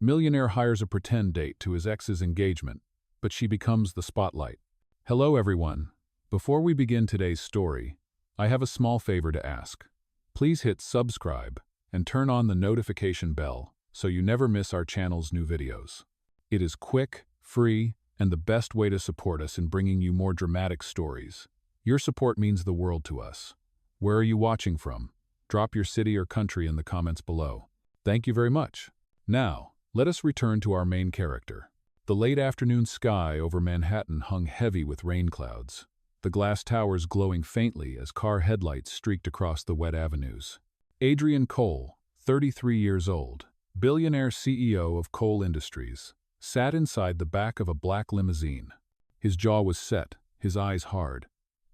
Millionaire hires a pretend date to his ex's engagement, but she becomes the spotlight. Hello everyone. Before we begin today's story, I have a small favor to ask. Please hit subscribe and turn on the notification bell so you never miss our channel's new videos. It is quick, free, and the best way to support us in bringing you more dramatic stories. Your support means the world to us. Where are you watching from? Drop your city or country in the comments below. Thank you very much. Now, let us return to our main character. The late afternoon sky over Manhattan hung heavy with rain clouds, the glass towers glowing faintly as car headlights streaked across the wet avenues. Adrian Cole, 33 years old, billionaire CEO of Cole Industries, sat inside the back of a black limousine. His jaw was set, his eyes hard,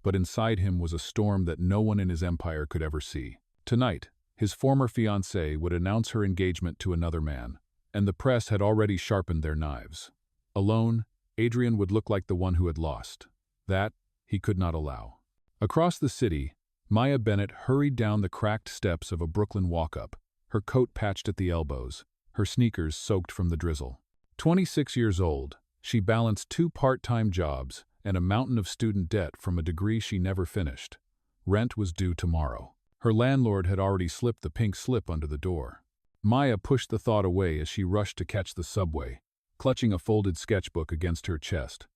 but inside him was a storm that no one in his empire could ever see. Tonight, his former fiancée would announce her engagement to another man, and the press had already sharpened their knives. Alone, Adrian would look like the one who had lost. That he could not allow. Across the city, Maya Bennett hurried down the cracked steps of a Brooklyn walk-up, her coat patched at the elbows, her sneakers soaked from the drizzle. 26 years old, she balanced 2 part-time jobs and a mountain of student debt from a degree she never finished. Rent was due tomorrow. Her landlord had already slipped the pink slip under the door. Maya pushed the thought away as she rushed to catch the subway, clutching a folded sketchbook against her chest.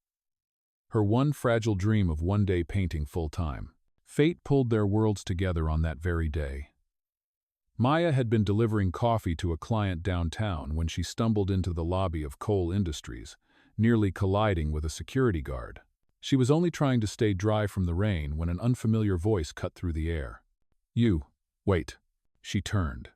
Her one fragile dream of one day painting full-time. Fate pulled their worlds together on that very day. Maya had been delivering coffee to a client downtown when she stumbled into the lobby of Cole Industries, nearly colliding with a security guard. She was only trying to stay dry from the rain when an unfamiliar voice cut through the air. "You, wait." She turned.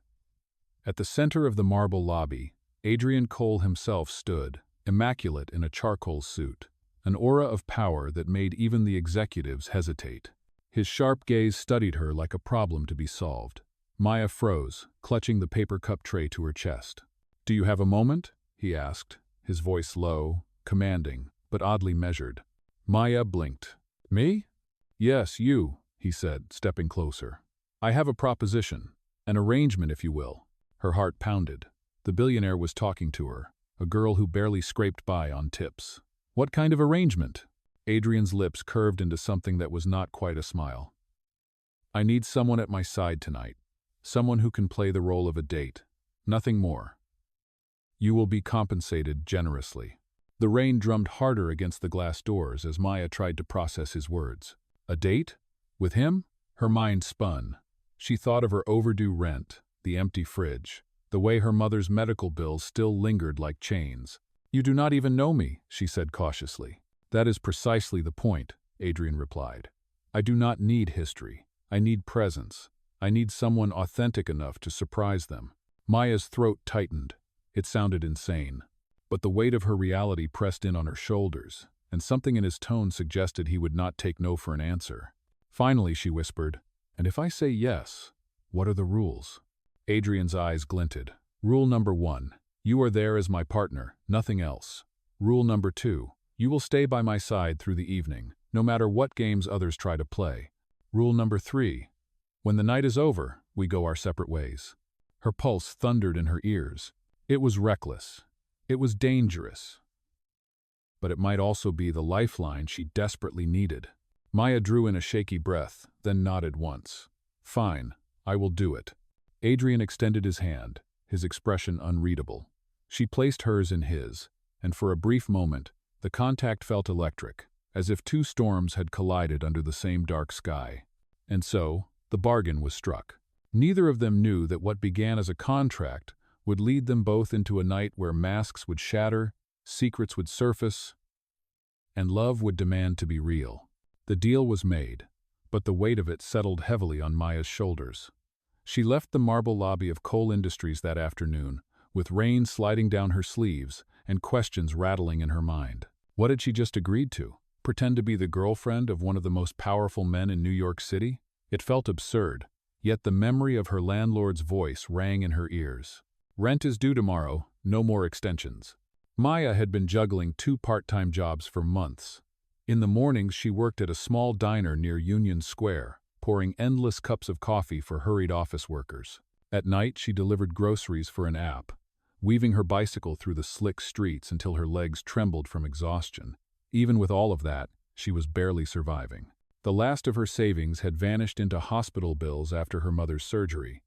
At the center of the marble lobby, Adrian Cole himself stood, immaculate in a charcoal suit, an aura of power that made even the executives hesitate. His sharp gaze studied her like a problem to be solved. Maya froze, clutching the paper cup tray to her chest. "Do you have a moment?" he asked, his voice low, commanding, but oddly measured. Maya blinked. "Me?" "Yes, you," he said, stepping closer. "I have a proposition, an arrangement if you will." Her heart pounded. The billionaire was talking to her, a girl who barely scraped by on tips. "What kind of arrangement?" Adrian's lips curved into something that was not quite a smile. "I need someone at my side tonight. Someone who can play the role of a date. Nothing more. You will be compensated generously." The rain drummed harder against the glass doors as Maya tried to process his words. A date? With him? Her mind spun. She thought of her overdue rent, the empty fridge, the way her mother's medical bills still lingered like chains. "You do not even know me," she said cautiously. "That is precisely the point," Adrian replied. "I do not need history. I need presence. I need someone authentic enough to surprise them." Maya's throat tightened. It sounded insane. But the weight of her reality pressed in on her shoulders, and something in his tone suggested he would not take no for an answer. Finally, she whispered, "And if I say yes, what are the rules?" Adrian's eyes glinted. "Rule number 1, you are there as my partner, nothing else. Rule number 2, you will stay by my side through the evening, no matter what games others try to play. Rule number 3, when the night is over, we go our separate ways." Her pulse thundered in her ears. It was reckless. It was dangerous. But it might also be the lifeline she desperately needed. Maya drew in a shaky breath, then nodded once. "Fine, I will do it." Adrian extended his hand, his expression unreadable. She placed hers in his, and for a brief moment, the contact felt electric, as if 2 storms had collided under the same dark sky. And so, the bargain was struck. Neither of them knew that what began as a contract would lead them both into a night where masks would shatter, secrets would surface, and love would demand to be real. The deal was made, but the weight of it settled heavily on Maya's shoulders. She left the marble lobby of Cole Industries that afternoon, with rain sliding down her sleeves and questions rattling in her mind. What had she just agreed to? Pretend to be the girlfriend of one of the most powerful men in New York City? It felt absurd, yet the memory of her landlord's voice rang in her ears. "Rent is due tomorrow, no more extensions." Maya had been juggling 2 part-time jobs for months. In the mornings, she worked at a small diner near Union Square, pouring endless cups of coffee for hurried office workers. At night, she delivered groceries for an app, weaving her bicycle through the slick streets until her legs trembled from exhaustion. Even with all of that, she was barely surviving. The last of her savings had vanished into hospital bills after her mother's surgery,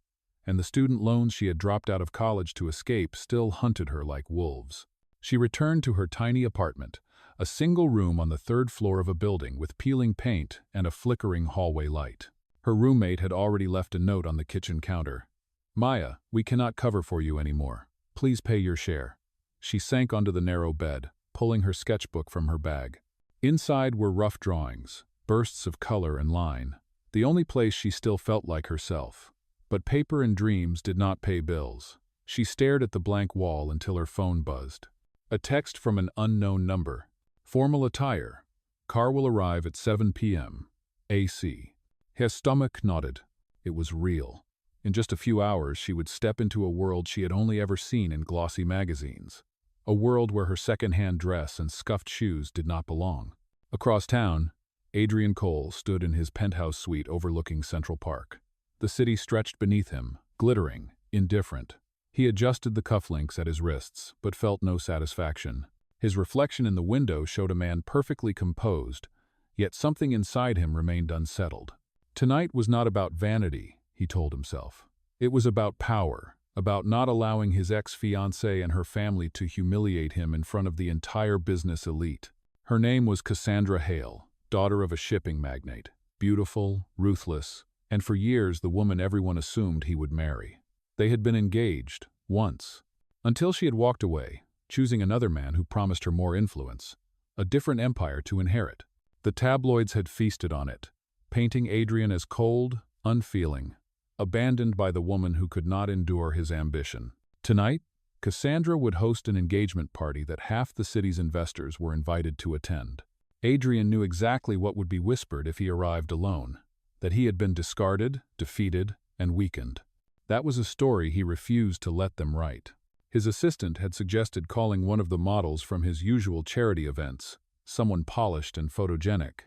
and the student loans she had dropped out of college to escape still hunted her like wolves. She returned to her tiny apartment, a single room on the third floor of a building with peeling paint and a flickering hallway light. Her roommate had already left a note on the kitchen counter. "Maya, we cannot cover for you anymore. Please pay your share." She sank onto the narrow bed, pulling her sketchbook from her bag. Inside were rough drawings, bursts of color and line, the only place she still felt like herself. But paper and dreams did not pay bills. She stared at the blank wall until her phone buzzed. A text from an unknown number. "Formal attire. Car will arrive at 7 p.m. AC." His stomach nodded. It was real. In just a few hours, she would step into a world she had only ever seen in glossy magazines. A world where her second-hand dress and scuffed shoes did not belong. Across town, Adrian Cole stood in his penthouse suite overlooking Central Park. The city stretched beneath him, glittering, indifferent. He adjusted the cufflinks at his wrists, but felt no satisfaction. His reflection in the window showed a man perfectly composed, yet something inside him remained unsettled. Tonight was not about vanity, he told himself. It was about power, about not allowing his ex-fiancée and her family to humiliate him in front of the entire business elite. Her name was Cassandra Hale, daughter of a shipping magnate, beautiful, ruthless, and for years the woman everyone assumed he would marry. They had been engaged, once, until she had walked away, choosing another man who promised her more influence, a different empire to inherit. The tabloids had feasted on it, painting Adrian as cold, unfeeling, abandoned by the woman who could not endure his ambition. Tonight, Cassandra would host an engagement party that half the city's investors were invited to attend. Adrian knew exactly what would be whispered if he arrived alone, that he had been discarded, defeated, and weakened. That was a story he refused to let them write. His assistant had suggested calling one of the models from his usual charity events, someone polished and photogenic.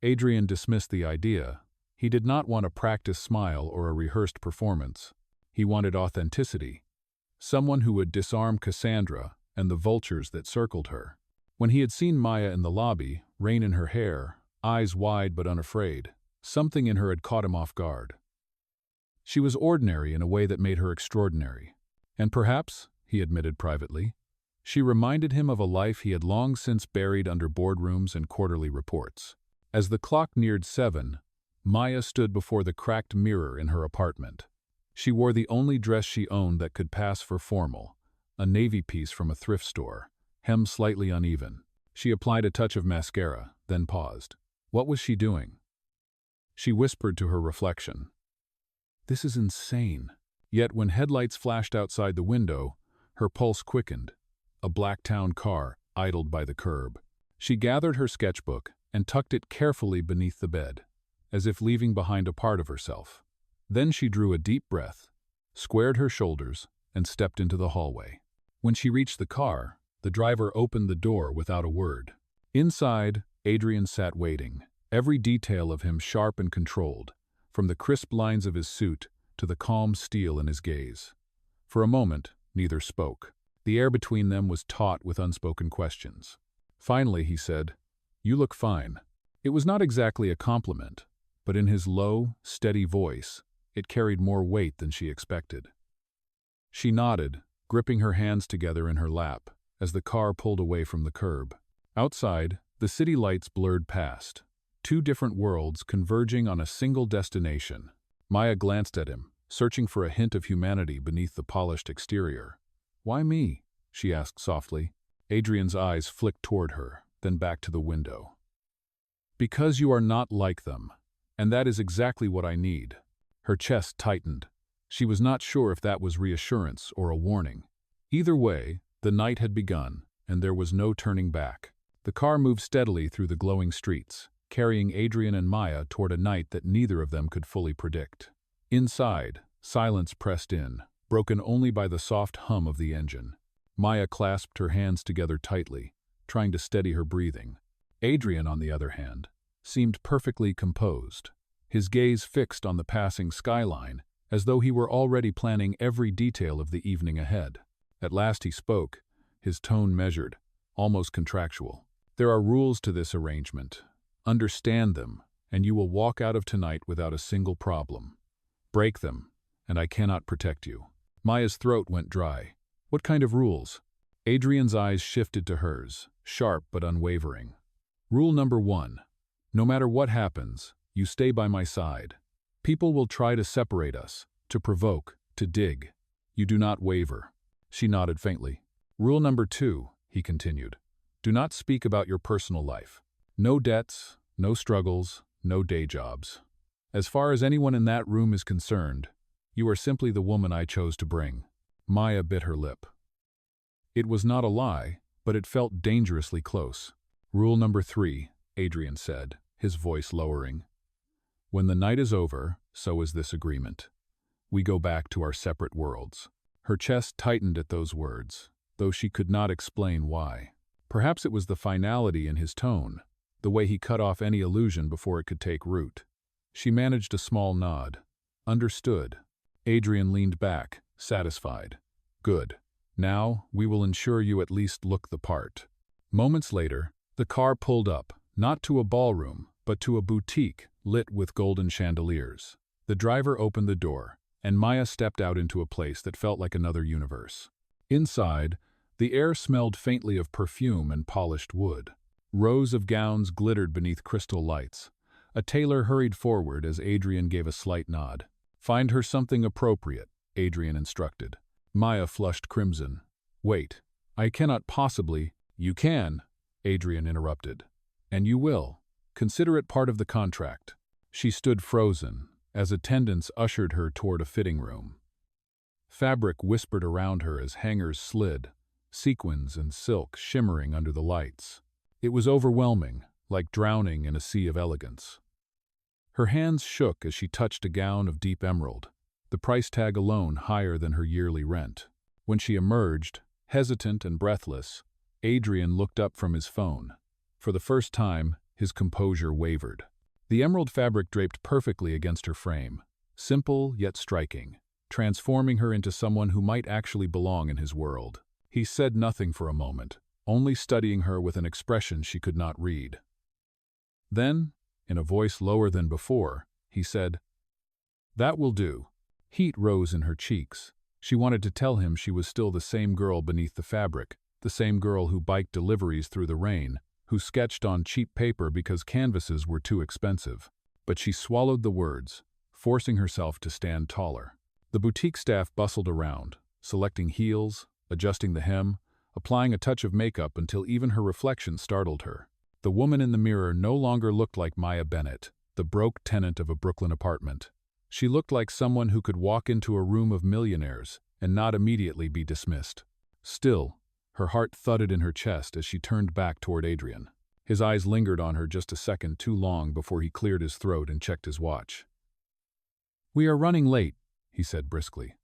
Adrian dismissed the idea. He did not want a practiced smile or a rehearsed performance. He wanted authenticity. Someone who would disarm Cassandra and the vultures that circled her. When he had seen Maya in the lobby, rain in her hair, eyes wide but unafraid, something in her had caught him off guard. She was ordinary in a way that made her extraordinary. And perhaps, he admitted privately, she reminded him of a life he had long since buried under boardrooms and quarterly reports. As the clock neared 7, Maya stood before the cracked mirror in her apartment. She wore the only dress she owned that could pass for formal, a navy piece from a thrift store, hem slightly uneven. She applied a touch of mascara, then paused. What was she doing? She whispered to her reflection. "This is insane." Yet when headlights flashed outside the window, her pulse quickened. A black town car idled by the curb. She gathered her sketchbook and tucked it carefully beneath the bed, as if leaving behind a part of herself. Then she drew a deep breath, squared her shoulders, and stepped into the hallway. When she reached the car, the driver opened the door without a word. Inside, Adrian sat waiting, every detail of him sharp and controlled, from the crisp lines of his suit to the calm steel in his gaze. For a moment, neither spoke. The air between them was taut with unspoken questions. Finally, he said, "You look fine." It was not exactly a compliment, but in his low, steady voice, it carried more weight than she expected. She nodded, gripping her hands together in her lap, as the car pulled away from the curb. Outside, the city lights blurred past, two different worlds converging on a single destination. Maya glanced at him, searching for a hint of humanity beneath the polished exterior. "Why me?" she asked softly. Adrian's eyes flicked toward her, then back to the window. "Because you are not like them, and that is exactly what I need." Her chest tightened. She was not sure if that was reassurance or a warning. Either way, the night had begun, and there was no turning back. The car moved steadily through the glowing streets, carrying Adrian and Maya toward a night that neither of them could fully predict. Inside, silence pressed in, broken only by the soft hum of the engine. Maya clasped her hands together tightly, trying to steady her breathing. Adrian, on the other hand, seemed perfectly composed, his gaze fixed on the passing skyline, as though he were already planning every detail of the evening ahead. At last he spoke, his tone measured, almost contractual. There are rules to this arrangement. Understand them, and you will walk out of tonight without a single problem. Break them, and I cannot protect you. Maya's throat went dry. What kind of rules? Adrian's eyes shifted to hers, sharp but unwavering. Rule number 1. No matter what happens, you stay by my side. People will try to separate us, to provoke, to dig. You do not waver. She nodded faintly. Rule number 2, he continued. Do not speak about your personal life. No debts, no struggles, no day jobs. As far as anyone in that room is concerned, you are simply the woman I chose to bring. Maya bit her lip. It was not a lie, but it felt dangerously close. Rule number 3, Adrian said, his voice lowering. When the night is over, so is this agreement. We go back to our separate worlds. Her chest tightened at those words, though she could not explain why. Perhaps it was the finality in his tone, the way he cut off any illusion before it could take root. She managed a small nod. Understood. Adrian leaned back, satisfied. Good. Now, we will ensure you at least look the part. Moments later, the car pulled up, not to a ballroom, but to a boutique lit with golden chandeliers. The driver opened the door, and Maya stepped out into a place that felt like another universe. Inside, the air smelled faintly of perfume and polished wood. Rows of gowns glittered beneath crystal lights. A tailor hurried forward as Adrian gave a slight nod. Find her something appropriate, Adrian instructed. Maya flushed crimson. Wait, I cannot possibly— You can, Adrian interrupted. And you will. Consider it part of the contract. She stood frozen, as attendants ushered her toward a fitting room. Fabric whispered around her as hangers slid, sequins and silk shimmering under the lights. It was overwhelming, like drowning in a sea of elegance. Her hands shook as she touched a gown of deep emerald, the price tag alone higher than her yearly rent. When she emerged, hesitant and breathless, Adrian looked up from his phone. For the first time, his composure wavered. The emerald fabric draped perfectly against her frame, simple yet striking, transforming her into someone who might actually belong in his world. He said nothing for a moment, only studying her with an expression she could not read. Then, in a voice lower than before, he said, "That will do." Heat rose in her cheeks. She wanted to tell him she was still the same girl beneath the fabric, the same girl who biked deliveries through the rain, who sketched on cheap paper because canvases were too expensive. But she swallowed the words, forcing herself to stand taller. The boutique staff bustled around, selecting heels, adjusting the hem, applying a touch of makeup until even her reflection startled her. The woman in the mirror no longer looked like Maya Bennett, the broke tenant of a Brooklyn apartment. She looked like someone who could walk into a room of millionaires and not immediately be dismissed. Still, her heart thudded in her chest as she turned back toward Adrian. His eyes lingered on her just a second too long before he cleared his throat and checked his watch. "We are running late," he said briskly.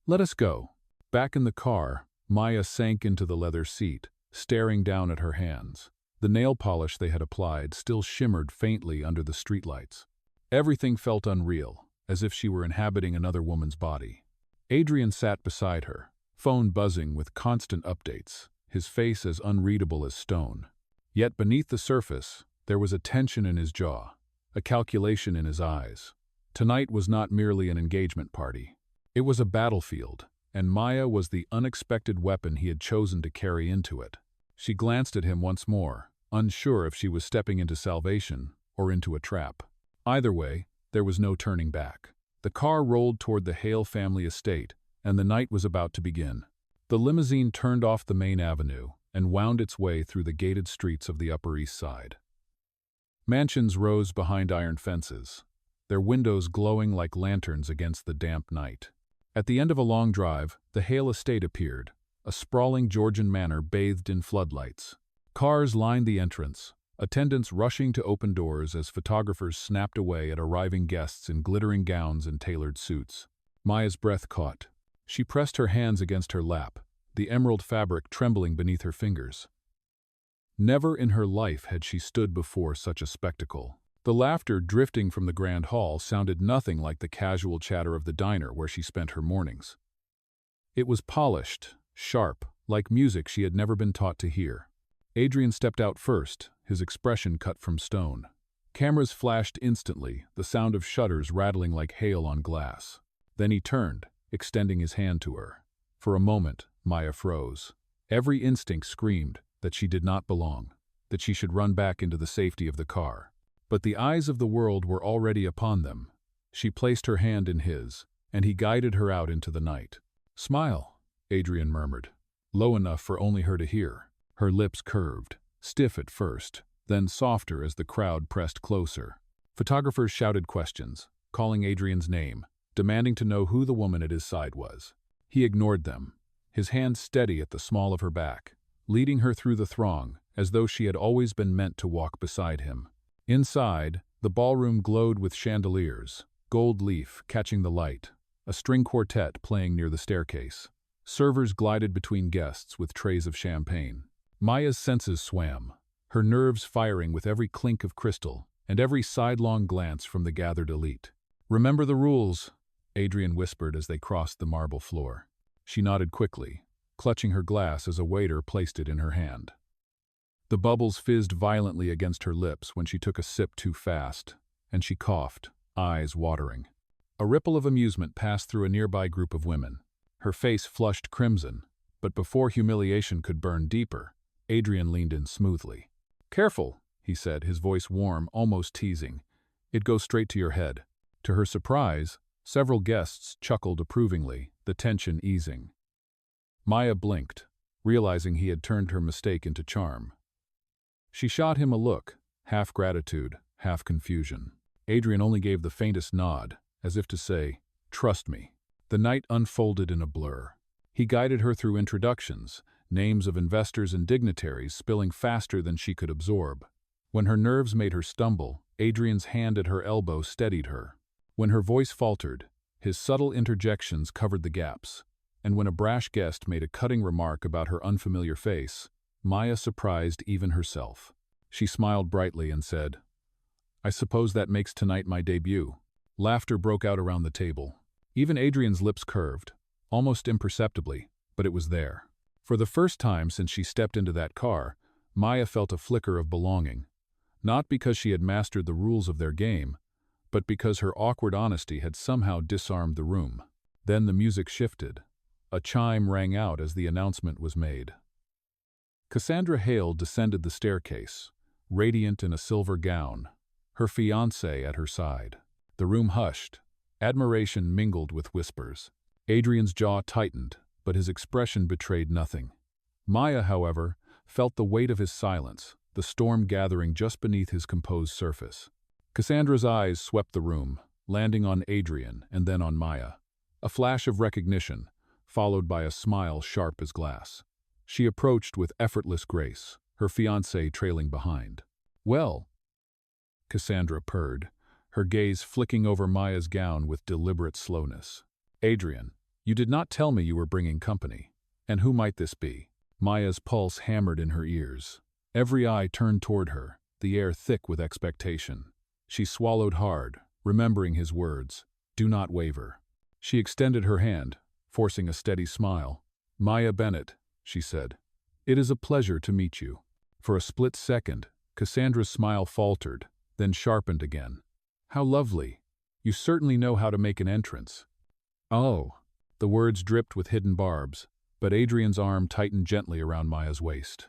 "Let us go." Back in the car, Maya sank into the leather seat, staring down at her hands. The nail polish they had applied still shimmered faintly under the streetlights. Everything felt unreal, as if she were inhabiting another woman's body. Adrian sat beside her, phone buzzing with constant updates, his face as unreadable as stone. Yet beneath the surface, there was a tension in his jaw, a calculation in his eyes. Tonight was not merely an engagement party. It was a battlefield, and Maya was the unexpected weapon he had chosen to carry into it. She glanced at him once more, unsure if she was stepping into salvation or into a trap. Either way, there was no turning back. The car rolled toward the Hale family estate, and the night was about to begin. The limousine turned off the main avenue and wound its way through the gated streets of the Upper East Side. Mansions rose behind iron fences, their windows glowing like lanterns against the damp night. At the end of a long drive, the Hale estate appeared, a sprawling Georgian manor bathed in floodlights. Cars lined the entrance, attendants rushing to open doors as photographers snapped away at arriving guests in glittering gowns and tailored suits. Maya's breath caught. She pressed her hands against her lap, the emerald fabric trembling beneath her fingers. Never in her life had she stood before such a spectacle. The laughter drifting from the grand hall sounded nothing like the casual chatter of the diner where she spent her mornings. It was polished, sharp, like music she had never been taught to hear. Adrian stepped out first, his expression cut from stone. Cameras flashed instantly, the sound of shutters rattling like hail on glass. Then he turned, extending his hand to her. For a moment, Maya froze. Every instinct screamed that she did not belong, that she should run back into the safety of the car. But the eyes of the world were already upon them. She placed her hand in his, and he guided her out into the night. "Smile," Adrian murmured, low enough for only her to hear. Her lips curved, stiff at first, then softer as the crowd pressed closer. Photographers shouted questions, calling Adrian's name, demanding to know who the woman at his side was. He ignored them, his hand steady at the small of her back, leading her through the throng as though she had always been meant to walk beside him. Inside, the ballroom glowed with chandeliers, gold leaf catching the light, a string quartet playing near the staircase. Servers glided between guests with trays of champagne. Maya's senses swam, her nerves firing with every clink of crystal and every sidelong glance from the gathered elite. "Remember the rules," Adrian whispered as they crossed the marble floor. She nodded quickly, clutching her glass as a waiter placed it in her hand. The bubbles fizzed violently against her lips when she took a sip too fast, and she coughed, eyes watering. A ripple of amusement passed through a nearby group of women. Her face flushed crimson, but before humiliation could burn deeper, Adrian leaned in smoothly. "Careful," he said, his voice warm, almost teasing. "It goes straight to your head." To her surprise, several guests chuckled approvingly, the tension easing. Maya blinked, realizing he had turned her mistake into charm. She shot him a look, half gratitude, half confusion. Adrian only gave the faintest nod, as if to say, "Trust me." The night unfolded in a blur. He guided her through introductions, names of investors and dignitaries spilling faster than she could absorb. When her nerves made her stumble, Adrian's hand at her elbow steadied her. When her voice faltered, his subtle interjections covered the gaps. And when a brash guest made a cutting remark about her unfamiliar face, Maya surprised even herself. She smiled brightly and said, "I suppose that makes tonight my debut." Laughter broke out around the table. Even Adrian's lips curved, almost imperceptibly, but it was there. For the first time since she stepped into that car, Maya felt a flicker of belonging. Not because she had mastered the rules of their game, but because her awkward honesty had somehow disarmed the room. Then the music shifted. A chime rang out as the announcement was made. Cassandra Hale descended the staircase, radiant in a silver gown, her fiancé at her side. The room hushed. Admiration mingled with whispers. Adrian's jaw tightened, but his expression betrayed nothing. Maya, however, felt the weight of his silence, the storm gathering just beneath his composed surface. Cassandra's eyes swept the room, landing on Adrian and then on Maya. A flash of recognition, followed by a smile sharp as glass. She approached with effortless grace, her fiancé trailing behind. "Well," Cassandra purred, her gaze flicking over Maya's gown with deliberate slowness. "Adrian, you did not tell me you were bringing company. And who might this be?" Maya's pulse hammered in her ears. Every eye turned toward her, the air thick with expectation. She swallowed hard, remembering his words, "Do not waver." She extended her hand, forcing a steady smile. "Maya Bennett," she said. "It is a pleasure to meet you." For a split second, Cassandra's smile faltered, then sharpened again. "How lovely. You certainly know how to make an entrance." "Oh." The words dripped with hidden barbs, but Adrian's arm tightened gently around Maya's waist.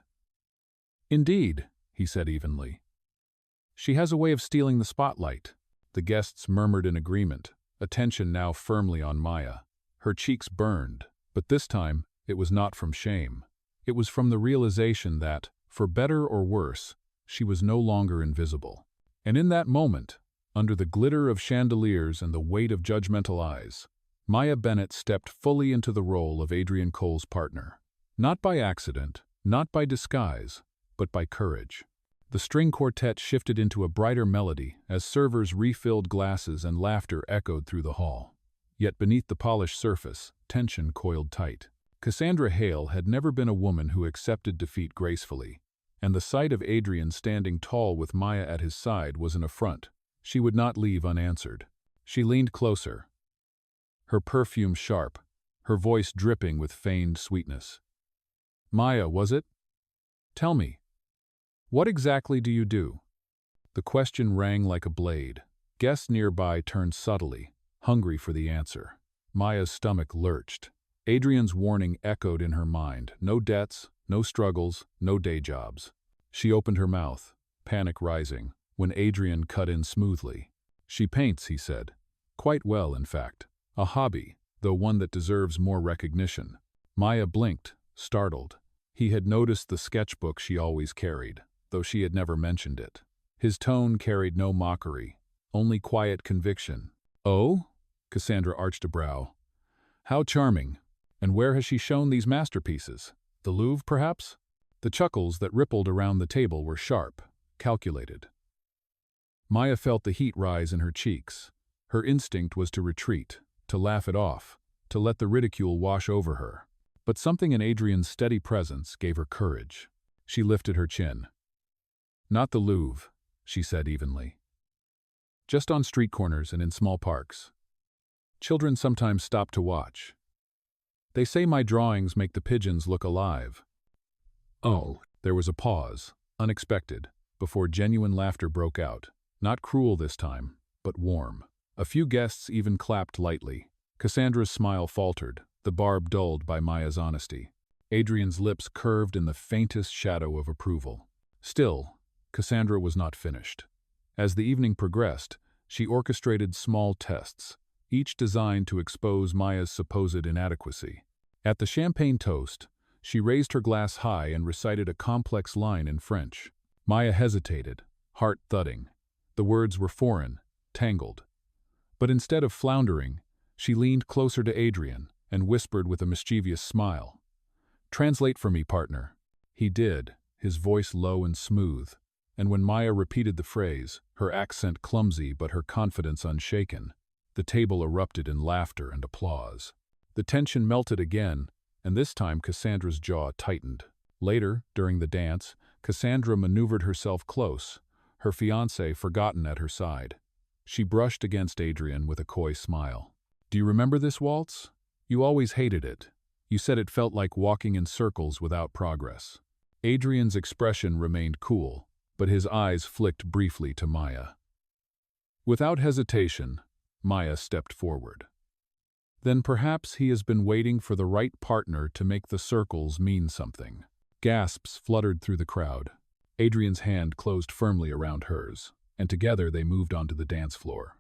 "Indeed," he said evenly. "She has a way of stealing the spotlight." The guests murmured in agreement, attention now firmly on Maya. Her cheeks burned, but this time it was not from shame. It was from the realization that, for better or worse, she was no longer invisible. And in that moment, under the glitter of chandeliers and the weight of judgmental eyes, Maya Bennett stepped fully into the role of Adrian Cole's partner. Not by accident, not by disguise, but by courage. The string quartet shifted into a brighter melody as servers refilled glasses and laughter echoed through the hall. Yet beneath the polished surface, tension coiled tight. Cassandra Hale had never been a woman who accepted defeat gracefully, and the sight of Adrian standing tall with Maya at his side was an affront she would not leave unanswered. She leaned closer, her perfume sharp, her voice dripping with feigned sweetness. "Maya, was it? Tell me, what exactly do you do?" The question rang like a blade. Guests nearby turned subtly, hungry for the answer. Maya's stomach lurched. Adrian's warning echoed in her mind. No debts, no struggles, no day jobs. She opened her mouth, panic rising, when Adrian cut in smoothly. "She paints," he said. "Quite well, in fact. A hobby, though one that deserves more recognition." Maya blinked, startled. He had noticed the sketchbook she always carried, though she had never mentioned it. His tone carried no mockery, only quiet conviction. "Oh?" Cassandra arched a brow. "How charming. And where has she shown these masterpieces? The Louvre, perhaps?" The chuckles that rippled around the table were sharp, calculated. Maya felt the heat rise in her cheeks. Her instinct was to retreat, to laugh it off, to let the ridicule wash over her. But something in Adrian's steady presence gave her courage. She lifted her chin. "Not the Louvre," she said evenly. "Just on street corners and in small parks. Children sometimes stop to watch. They say my drawings make the pigeons look alive." Oh, there was a pause, unexpected, before genuine laughter broke out. Not cruel this time, but warm. A few guests even clapped lightly. Cassandra's smile faltered, the barb dulled by Maya's honesty. Adrian's lips curved in the faintest shadow of approval. Still, Cassandra was not finished. As the evening progressed, she orchestrated small tests, each designed to expose Maya's supposed inadequacy. At the champagne toast, she raised her glass high and recited a complex line in French. Maya hesitated, heart thudding. The words were foreign, tangled. But instead of floundering, she leaned closer to Adrian and whispered with a mischievous smile, "Translate for me, partner." He did, his voice low and smooth, and when Maya repeated the phrase, her accent clumsy but her confidence unshaken, the table erupted in laughter and applause. The tension melted again, and this time Cassandra's jaw tightened. Later, during the dance, Cassandra maneuvered herself close, her fiancé forgotten at her side. She brushed against Adrian with a coy smile. "Do you remember this waltz? You always hated it. You said it felt like walking in circles without progress." Adrian's expression remained cool, but his eyes flicked briefly to Maya. Without hesitation, Maya stepped forward. "Then perhaps he has been waiting for the right partner to make the circles mean something." Gasps fluttered through the crowd. Adrian's hand closed firmly around hers, and together they moved onto the dance floor.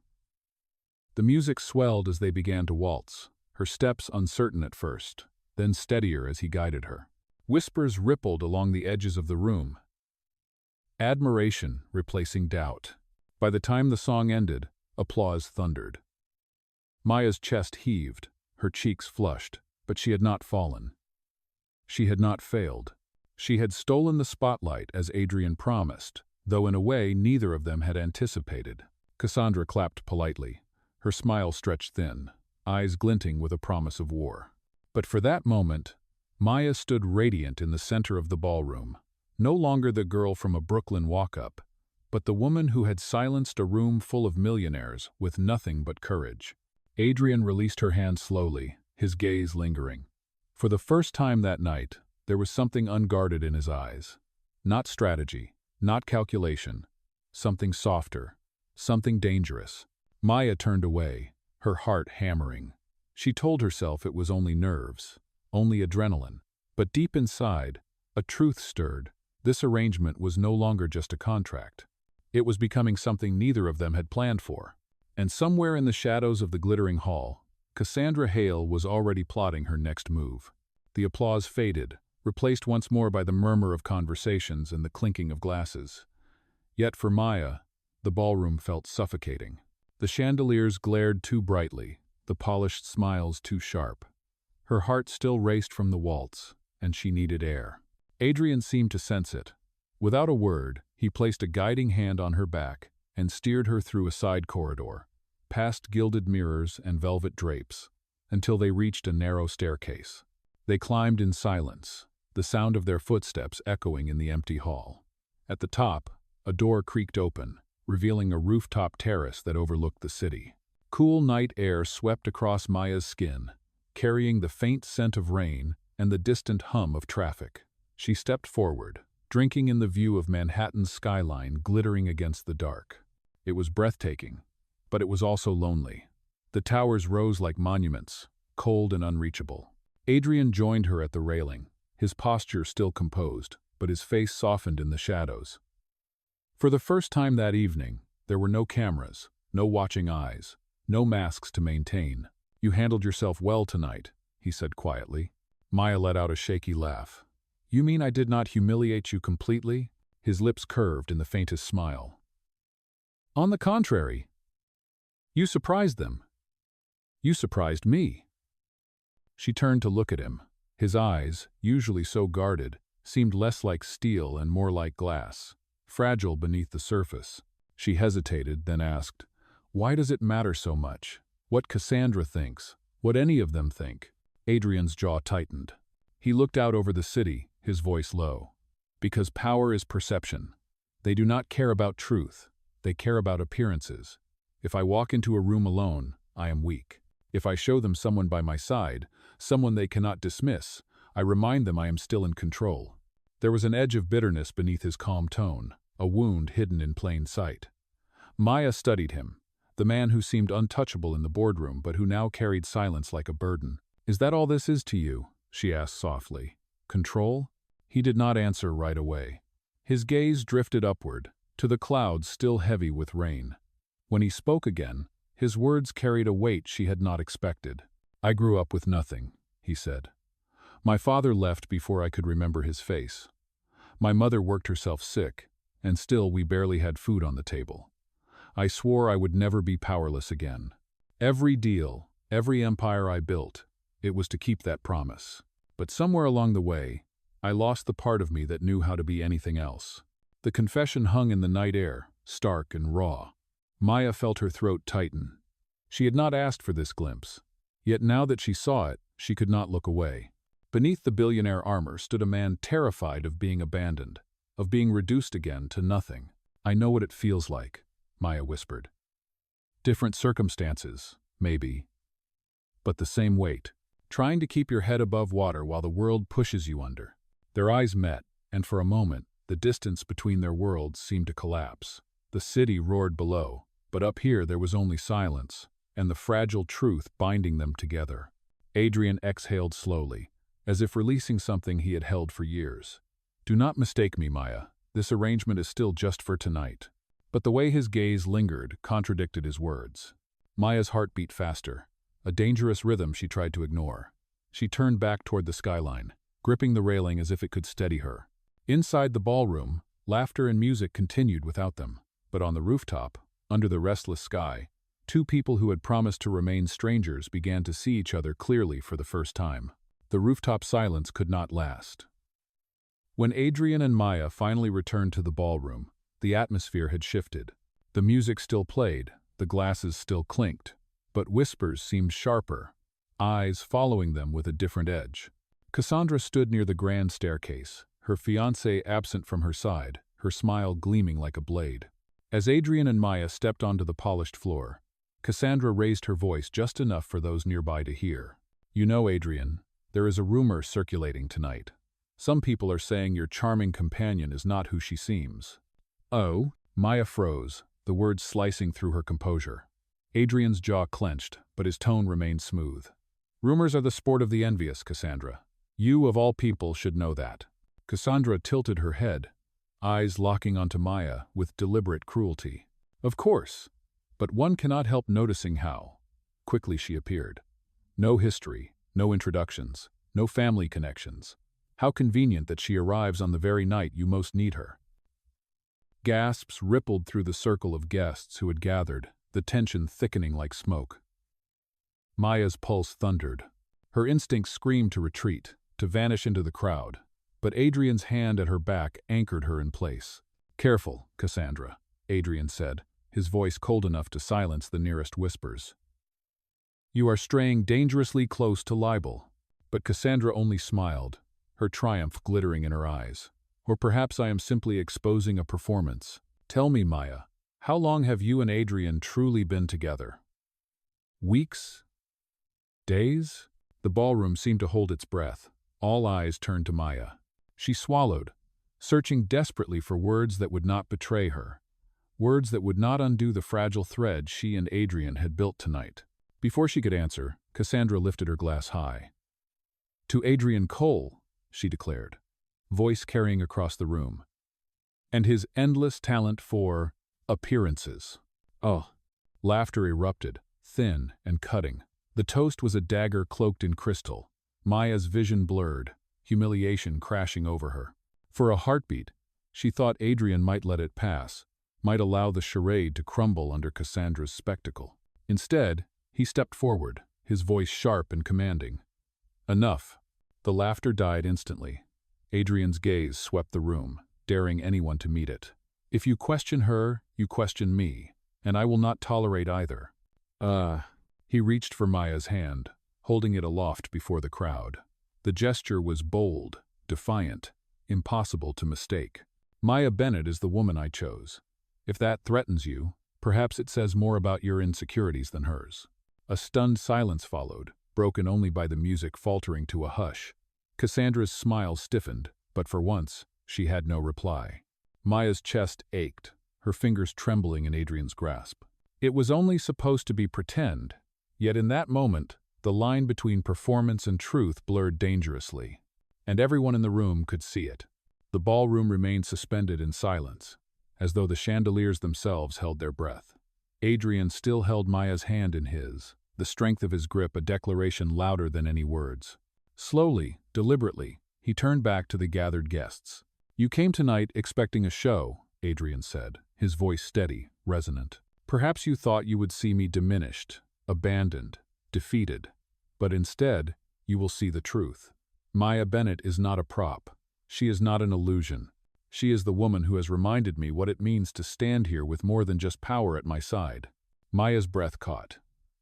The music swelled as they began to waltz, her steps uncertain at first, then steadier as he guided her. Whispers rippled along the edges of the room, admiration replacing doubt. By the time the song ended, applause thundered. Maya's chest heaved, her cheeks flushed, but she had not fallen. She had not failed. She had stolen the spotlight as Adrian promised, though in a way neither of them had anticipated. Cassandra clapped politely, her smile stretched thin, eyes glinting with a promise of war. But for that moment, Maya stood radiant in the center of the ballroom, no longer the girl from a Brooklyn walk-up, but the woman who had silenced a room full of millionaires with nothing but courage. Adrian released her hand slowly, his gaze lingering. For the first time that night, there was something unguarded in his eyes. Not strategy, not calculation, something softer, something dangerous. Maya turned away, her heart hammering. She told herself it was only nerves, only adrenaline. But deep inside, a truth stirred. This arrangement was no longer just a contract. It was becoming something neither of them had planned for. And somewhere in the shadows of the glittering hall, Cassandra Hale was already plotting her next move. The applause faded, replaced once more by the murmur of conversations and the clinking of glasses. Yet for Maya, the ballroom felt suffocating. The chandeliers glared too brightly, the polished smiles too sharp. Her heart still raced from the waltz, and she needed air. Adrian seemed to sense it. Without a word, he placed a guiding hand on her back and steered her through a side corridor, past gilded mirrors and velvet drapes, until they reached a narrow staircase. They climbed in silence, the sound of their footsteps echoing in the empty hall. At the top, a door creaked open, revealing a rooftop terrace that overlooked the city. Cool night air swept across Maya's skin, carrying the faint scent of rain and the distant hum of traffic. She stepped forward, drinking in the view of Manhattan's skyline glittering against the dark. It was breathtaking, but it was also lonely. The towers rose like monuments, cold and unreachable. Adrian joined her at the railing, his posture still composed, but his face softened in the shadows. For the first time that evening, there were no cameras, no watching eyes, no masks to maintain. "You handled yourself well tonight," he said quietly. Maya let out a shaky laugh. "You mean I did not humiliate you completely?" His lips curved in the faintest smile. "On the contrary. You surprised them. You surprised me." She turned to look at him. His eyes, usually so guarded, seemed less like steel and more like glass, fragile beneath the surface. She hesitated, then asked, "Why does it matter so much? What Cassandra thinks? What any of them think?" Adrian's jaw tightened. He looked out over the city, his voice low. "Because power is perception. They do not care about truth. They care about appearances. If I walk into a room alone, I am weak. If I show them someone by my side, someone they cannot dismiss, I remind them I am still in control." There was an edge of bitterness beneath his calm tone, a wound hidden in plain sight. Maya studied him, the man who seemed untouchable in the boardroom but who now carried silence like a burden. "Is that all this is to you?" she asked softly. "Control?" He did not answer right away. His gaze drifted upward, to the clouds still heavy with rain. When he spoke again, his words carried a weight she had not expected. "I grew up with nothing," he said. "My father left before I could remember his face. My mother worked herself sick, and still we barely had food on the table. I swore I would never be powerless again. Every deal, every empire I built, it was to keep that promise. But somewhere along the way, I lost the part of me that knew how to be anything else." The confession hung in the night air, stark and raw. Maya felt her throat tighten. She had not asked for this glimpse. Yet now that she saw it, she could not look away. Beneath the billionaire armor stood a man terrified of being abandoned, of being reduced again to nothing. "I know what it feels like," Maya whispered. "Different circumstances, maybe, but the same weight. Trying to keep your head above water while the world pushes you under." Their eyes met, and for a moment, the distance between their worlds seemed to collapse. The city roared below, but up here there was only silence, and the fragile truth binding them together. Adrian exhaled slowly, as if releasing something he had held for years. "Do not mistake me, Maya. This arrangement is still just for tonight." But the way his gaze lingered contradicted his words. Maya's heart beat faster, a dangerous rhythm she tried to ignore. She turned back toward the skyline, gripping the railing as if it could steady her. Inside the ballroom, laughter and music continued without them. But on the rooftop, under the restless sky, two people who had promised to remain strangers began to see each other clearly for the first time. The rooftop silence could not last. When Adrian and Maya finally returned to the ballroom, the atmosphere had shifted. The music still played, the glasses still clinked, but whispers seemed sharper, eyes following them with a different edge. Cassandra stood near the grand staircase, her fiancé absent from her side, her smile gleaming like a blade. As Adrian and Maya stepped onto the polished floor, Cassandra raised her voice just enough for those nearby to hear. "You know, Adrian, there is a rumor circulating tonight. Some people are saying your charming companion is not who she seems." "Oh?" Maya froze, the words slicing through her composure. Adrian's jaw clenched, but his tone remained smooth. "Rumors are the sport of the envious, Cassandra. You, of all people, should know that." Cassandra tilted her head, eyes locking onto Maya with deliberate cruelty. "Of course, but one cannot help noticing how." Quickly she appeared. No history, no introductions, no family connections. How convenient that she arrives on the very night you most need her. Gasps rippled through the circle of guests who had gathered, the tension thickening like smoke. Maya's pulse thundered. Her instincts screamed to retreat, to vanish into the crowd, but Adrian's hand at her back anchored her in place. "Careful, Cassandra," Adrian said, his voice cold enough to silence the nearest whispers. "You are straying dangerously close to libel." But Cassandra only smiled, her triumph glittering in her eyes. "Or perhaps I am simply exposing a performance. Tell me, Maya, how long have you and Adrian truly been together?" "Weeks? Days?" The ballroom seemed to hold its breath. All eyes turned to Maya. She swallowed, searching desperately for words that would not betray her, words that would not undo the fragile thread she and Adrian had built tonight. Before she could answer, Cassandra lifted her glass high. "To Adrian Cole," she declared, voice carrying across the room, "and his endless talent for appearances." Oh! Laughter erupted, thin and cutting. The toast was a dagger cloaked in crystal. Maya's vision blurred, humiliation crashing over her. For a heartbeat, she thought Adrian might let it pass, might allow the charade to crumble under Cassandra's spectacle. Instead, he stepped forward, his voice sharp and commanding. "Enough." The laughter died instantly. Adrian's gaze swept the room, daring anyone to meet it. "If you question her, you question me, and I will not tolerate either." He reached for Maya's hand, holding it aloft before the crowd. The gesture was bold, defiant, impossible to mistake. "Maya Bennett is the woman I chose. If that threatens you, perhaps it says more about your insecurities than hers." A stunned silence followed, broken only by the music faltering to a hush. Cassandra's smile stiffened, but for once, she had no reply. Maya's chest ached, her fingers trembling in Adrian's grasp. It was only supposed to be pretend, yet in that moment, the line between performance and truth blurred dangerously. And everyone in the room could see it. The ballroom remained suspended in silence, as though the chandeliers themselves held their breath. Adrian still held Maya's hand in his, the strength of his grip a declaration louder than any words. Slowly, deliberately, he turned back to the gathered guests. "You came tonight expecting a show," Adrian said, his voice steady, resonant. "Perhaps you thought you would see me diminished, abandoned, defeated. But instead, you will see the truth. Maya Bennett is not a prop. She is not an illusion. She is the woman who has reminded me what it means to stand here with more than just power at my side." Maya's breath caught.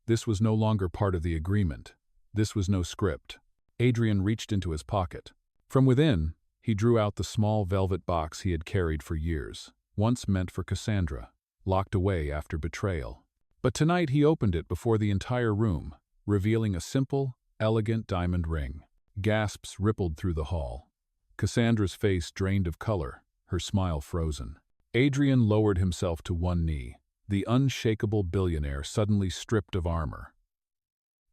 This was no longer part of the agreement. This was no script. Adrian reached into his pocket. From within, he drew out the small velvet box he had carried for years, once meant for Cassandra, locked away after betrayal. But tonight he opened it before the entire room, revealing a simple, elegant diamond ring. Gasps rippled through the hall. Cassandra's face drained of color, her smile frozen. Adrian lowered himself to one knee, the unshakable billionaire suddenly stripped of armor.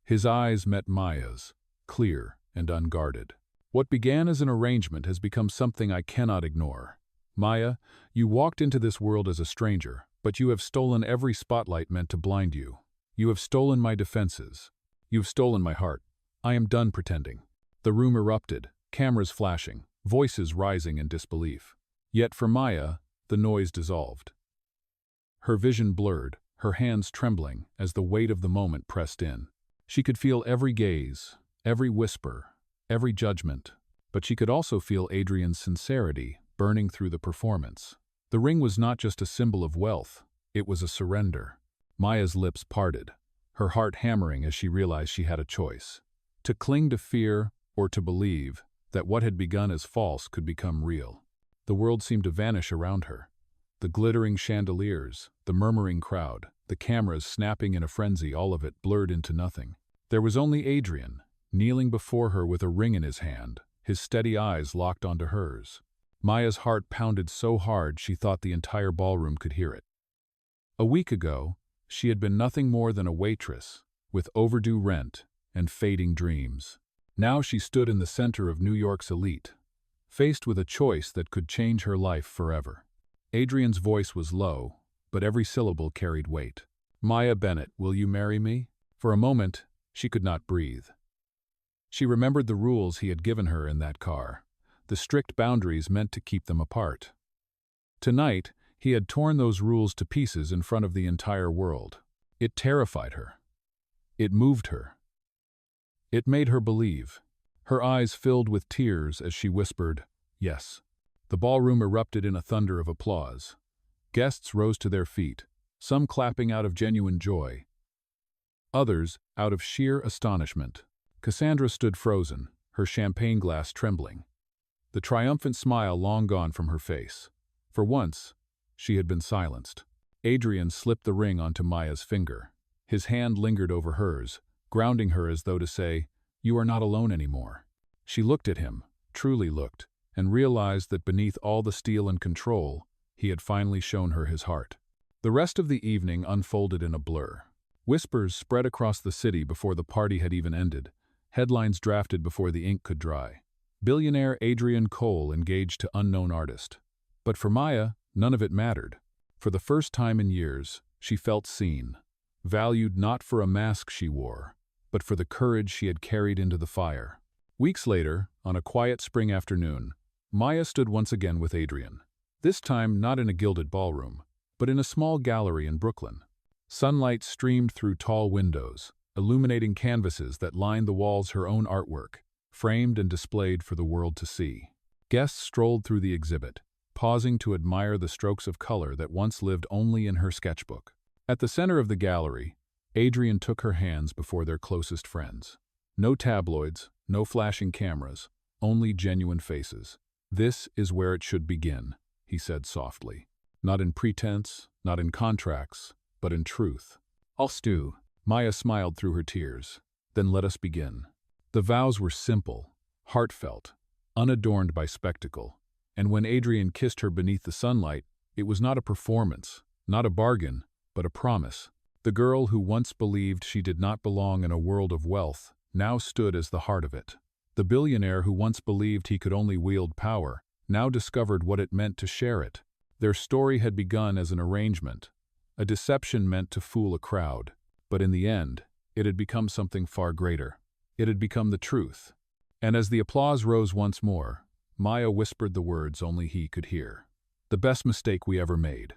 His eyes met Maya's, clear and unguarded. "What began as an arrangement has become something I cannot ignore. Maya, you walked into this world as a stranger, but you have stolen every spotlight meant to blind you. You have stolen my defenses. You've stolen my heart. I am done pretending." The room erupted, cameras flashing, voices rising in disbelief. Yet for Maya, the noise dissolved. Her vision blurred, her hands trembling as the weight of the moment pressed in. She could feel every gaze, every whisper, every judgment, but she could also feel Adrian's sincerity burning through the performance. The ring was not just a symbol of wealth, it was a surrender. Maya's lips parted, her heart hammering as she realized she had a choice: to cling to fear or to believe that what had begun as false could become real. The world seemed to vanish around her. The glittering chandeliers, the murmuring crowd, the cameras snapping in a frenzy, all of it blurred into nothing. There was only Adrian, kneeling before her with a ring in his hand, his steady eyes locked onto hers. Maya's heart pounded so hard she thought the entire ballroom could hear it. A week ago, she had been nothing more than a waitress, with overdue rent and fading dreams. Now she stood in the center of New York's elite, faced with a choice that could change her life forever. Adrian's voice was low, but every syllable carried weight. "Maya Bennett, will you marry me?" For a moment, she could not breathe. She remembered the rules he had given her in that car, the strict boundaries meant to keep them apart. Tonight, he had torn those rules to pieces in front of the entire world. It terrified her. It moved her. It made her believe. Her eyes filled with tears as she whispered, "Yes." The ballroom erupted in a thunder of applause. Guests rose to their feet, some clapping out of genuine joy, others out of sheer astonishment. Cassandra stood frozen, her champagne glass trembling, the triumphant smile long gone from her face. For once, she had been silenced. Adrian slipped the ring onto Maya's finger. His hand lingered over hers, grounding her as though to say, "You are not alone anymore." She looked at him, truly looked, and realized that beneath all the steel and control, he had finally shown her his heart. The rest of the evening unfolded in a blur. Whispers spread across the city before the party had even ended, headlines drafted before the ink could dry. Billionaire Adrian Cole engaged to unknown artist. But for Maya, none of it mattered. For the first time in years, she felt seen, valued not for a mask she wore, but for the courage she had carried into the fire. Weeks later, on a quiet spring afternoon, Maya stood once again with Adrian. This time not in a gilded ballroom, but in a small gallery in Brooklyn. Sunlight streamed through tall windows, illuminating canvases that lined the walls her own artwork, framed and displayed for the world to see. Guests strolled through the exhibit, pausing to admire the strokes of color that once lived only in her sketchbook. At the center of the gallery, Adrian took her hands before their closest friends. No tabloids, no flashing cameras, only genuine faces. "This is where it should begin," he said softly. "Not in pretense, not in contracts, but in truth." "I'll stew." Maya smiled through her tears. "Then let us begin." The vows were simple, heartfelt, unadorned by spectacle. And when Adrian kissed her beneath the sunlight, it was not a performance, not a bargain, but a promise. The girl who once believed she did not belong in a world of wealth now stood as the heart of it. The billionaire who once believed he could only wield power now discovered what it meant to share it. Their story had begun as an arrangement, a deception meant to fool a crowd. But in the end, it had become something far greater. It had become the truth. And as the applause rose once more, Maya whispered the words only he could hear. "The best mistake we ever made."